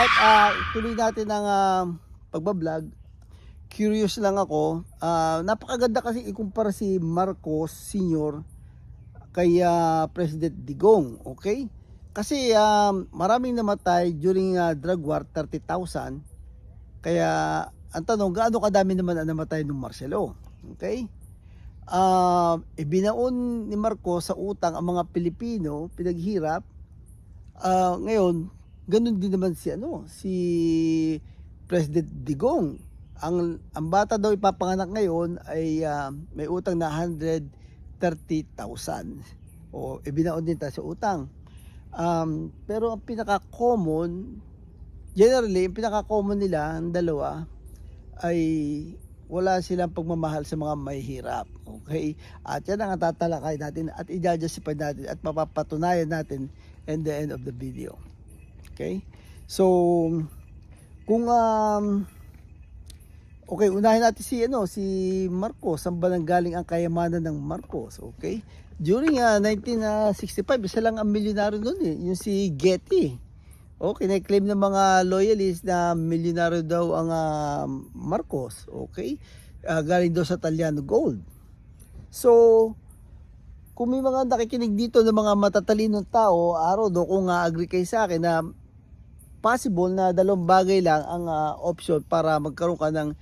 Alright, tuloy natin ang pagbablog. Curious lang ako. Napakaganda kasi ikumpara si Marcos Sr. kay President Digong. Okay? Kasi maraming namatay during drug war, 30,000. Kaya ang tanong, gaano kadami naman ang namatay ng Marcelo? Okay? Ibinaon ni Marcos sa utang ang mga Pilipino, pinaghirap. Ngayon, ganun din naman si President Digong. Ang bata daw ipapanganak ngayon ay may utang na 130,000. O ibinaon din tayo sa utang. Pero ang pinaka-common, generally, ang pinaka-common nila, ang dalawa, ay wala silang pagmamahal sa mga mahihirap. Okay? At yan ang tatalakay natin at i-justify natin at mapapatunayan natin in the end of the video. Okay? So, kung okay, unahin natin si Marcos. Saan ba nanggaling ang kayamanan ng Marcos? Okay? During 1965, isa lang ang milyonaryo noon yung si Getty. Okay, na-claim ng mga loyalists na milyonaryo daw ang Marcos. Okay? Galing daw sa Taliano Gold. So, kung may mga nakikinig dito ng mga matatalinong tao, araw do kung agree kayo sa akin na possible na dalawang bagay lang ang option para magkaroon ka ng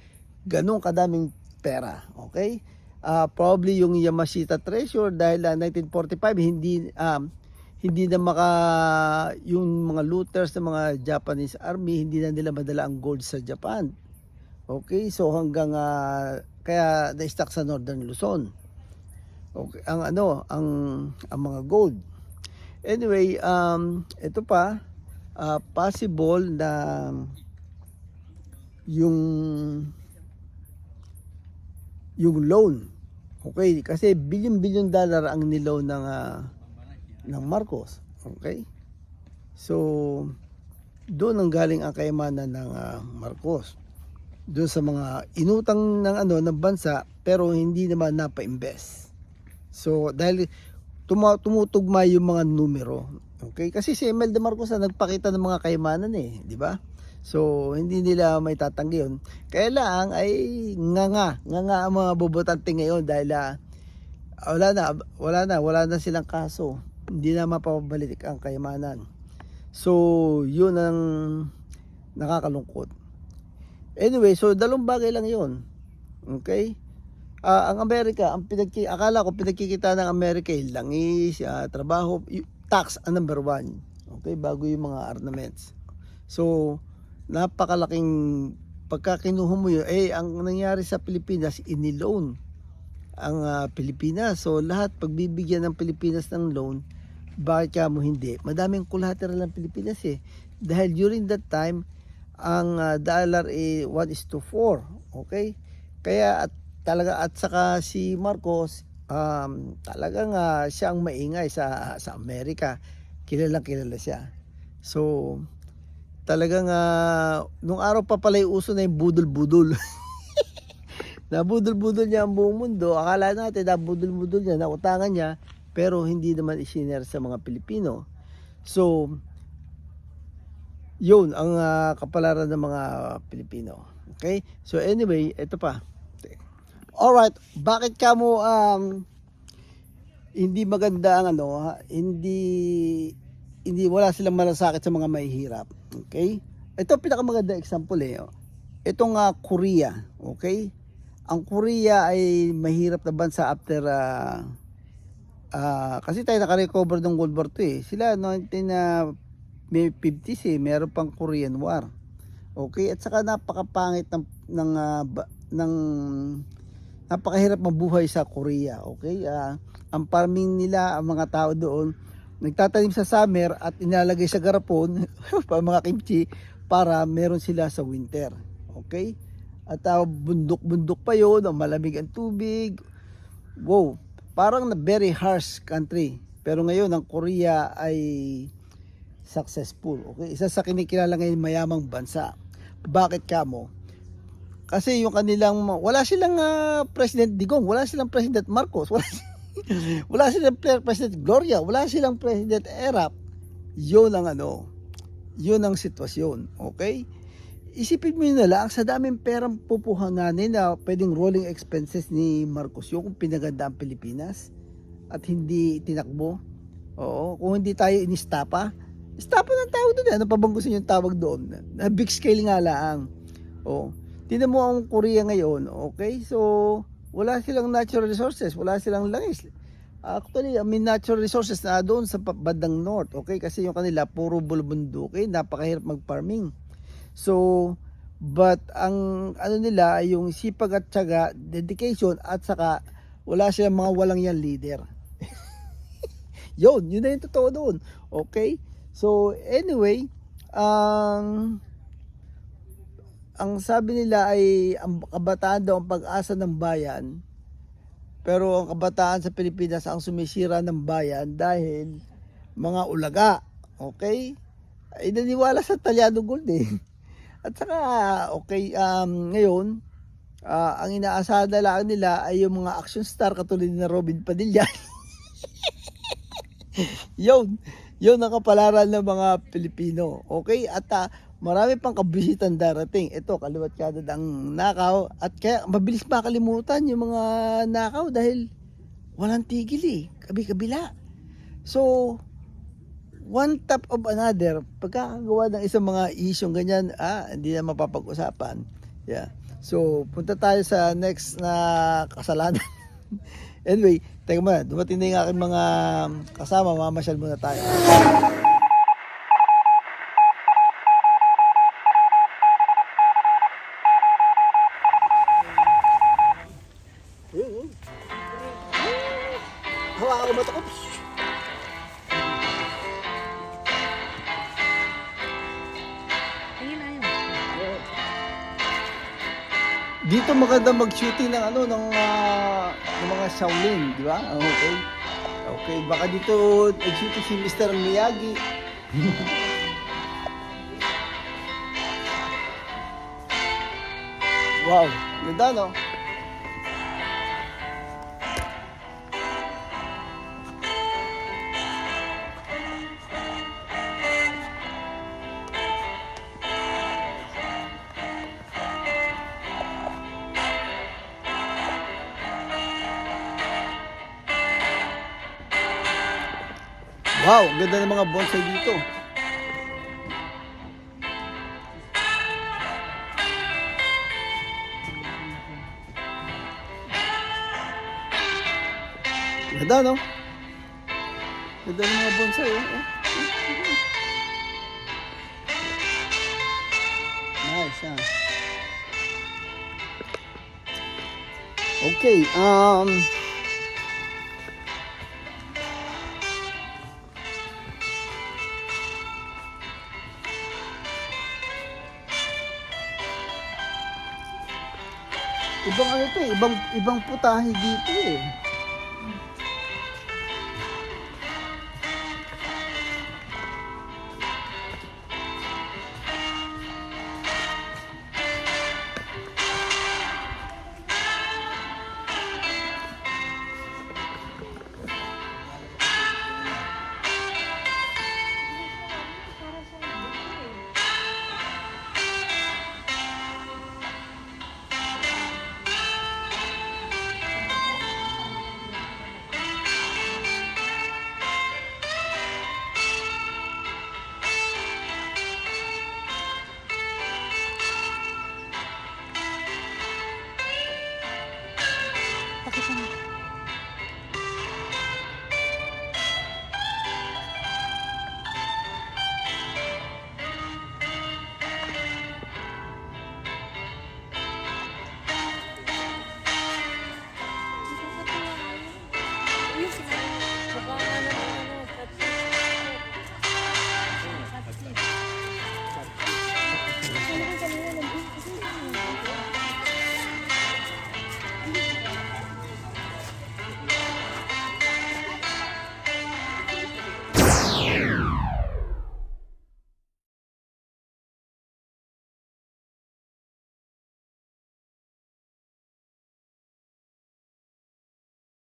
ganong kadaming pera. Okay? Probably yung Yamashita Treasure dahil 1945 hindi na yung mga looters ng mga Japanese army, hindi na nila madala ang gold sa Japan. Okay? So hanggang kaya na-stuck sa Northern Luzon. Okay, ang mga gold. Anyway, ito pa possible na yung loan. Okay, kasi billion dollar ang niloan ng Marcos. Okay? So doon ang galing ang kayamanan ng Marcos. Doon sa mga inutang ng bansa pero hindi naman napa-invest. So dahil tumutugma yung mga numero. Okay? Kasi si Imelda Marcos nagpakita ng mga kayamanan di ba? So hindi nila may tatanggi yun. Kaya lang ay nga ang mga bobotante ngayon dahil wala na silang kaso. Hindi na mapapabalik ang kayamanan. So yun ang nakakalungkot. Anyway, so dalawang bagay lang yun. Okay? Ang Amerika, akala ko pinagkikita ng Amerika langis, trabaho, tax ang number 1. Okay, bago yung mga ornaments. So, napakalaking pagkakinuha mo yun. Ang nangyari sa Pilipinas, iniloan ang Pilipinas. So, lahat pagbibigyan ng Pilipinas ng loan, bakit ka mo hindi? Madaming collateral ng Pilipinas Dahil during that time, ang dollar 1:4. Okay? Kaya at saka si Marcos talagang siya ang maingay sa Amerika. Kilala siya. So talagang nung araw pa pala yung uso na yung budol-budol. Nabudol-budol niya ang buong mundo. Akala natin nabudol-budol niya, nautangan niya, pero hindi naman isinare sa mga Pilipino. So yun ang kapalaran ng mga Pilipino. Okay? So anyway, ito pa. Alright, bakit ka mo hindi maganda ang hindi wala silang malasakit sa mga mahihirap. Okay? Ito pinakamaganda example Itong Korea, okay? Ang Korea ay mahirap na bansa after kasi tayo naka-recover ng World War II Sila 1950s meron pang Korean War. Okay? At saka napakapangit ng napakahirap mabuhay sa Korea. Okay? Ang farming nila, ang mga tao doon, nagtatanim sa summer at inalagay sa garapon, pa mga kimchi, para meron sila sa winter. Okay? At bundok-bundok pa yun, malamig ang tubig. Wow! Parang na very harsh country. Pero ngayon, ang Korea ay successful. Okay? Isa sa kinikilala ngayon mayamang bansa. Bakit kamo? Kasi yung kanilang, wala silang President Digong, wala silang President Marcos, wala silang President Gloria, wala silang President Erap. Yun ang Yun ang sitwasyon, okay? Isipin mo yun na lang, sa daming perang pupuhanganin na pwedeng rolling expenses ni Marcos yung kung pinaganda ang Pilipinas at hindi tinakbo. Oo, kung hindi tayo inistapa, istapa ng tawag doon. Ano pa bang gusto nyo tawag doon? Na big scale nga lang. Oo. Tingnan mo ang Korea ngayon, okay? So, wala silang natural resources, wala silang langis. Actually, I mean natural resources na doon sa bandang north, okay? Kasi yung kanila puro bulubundukin, napakahirap mag-farming. So, but ang ano nila ay yung sipag at tiyaga, dedication at saka wala silang mga walang yan leader. Yun na yung totoo doon. Okay? So, anyway, ang sabi nila ay ang kabataan daw ang pag-asa ng bayan. Pero ang kabataan sa Pilipinas ang sumisira ng bayan dahil mga ulaga. Okay? Ay naniwala sa Talyado Gold eh. At saka, okay, ngayon, ang inaasahan na lang nila ay yung mga action star katulad ni Robin Padilla. Yun ang kapalaran ng mga Pilipino. Okay? At marami pang kabisitan darating. Ito, kaliwat kadad ang nakaw. At kaya mabilis makalimutan yung mga nakaw dahil walang tigil eh. Kabi-kabila. So, one top of another, pagkakagawa ng isang mga isyong ganyan, hindi na mapapag-usapan. Yeah. So, punta tayo sa next na kasalanan. Anyway, teka muna, dumating na yung aking mga kasama, mamasyal muna tayo. Hawakan ko ba ito? Oops! Dito maganda mag-shooting ng ano ng mga Shaolin, di ba? Okay. Okay, baka dito nag-shooting si Mr. Miyagi. Wow, ganda no? Wow, ganda ng mga bonsai dito. Ganda no? Ganda ng mga bonsai Nice Okay, ibang ano to ibang putahe dito eh.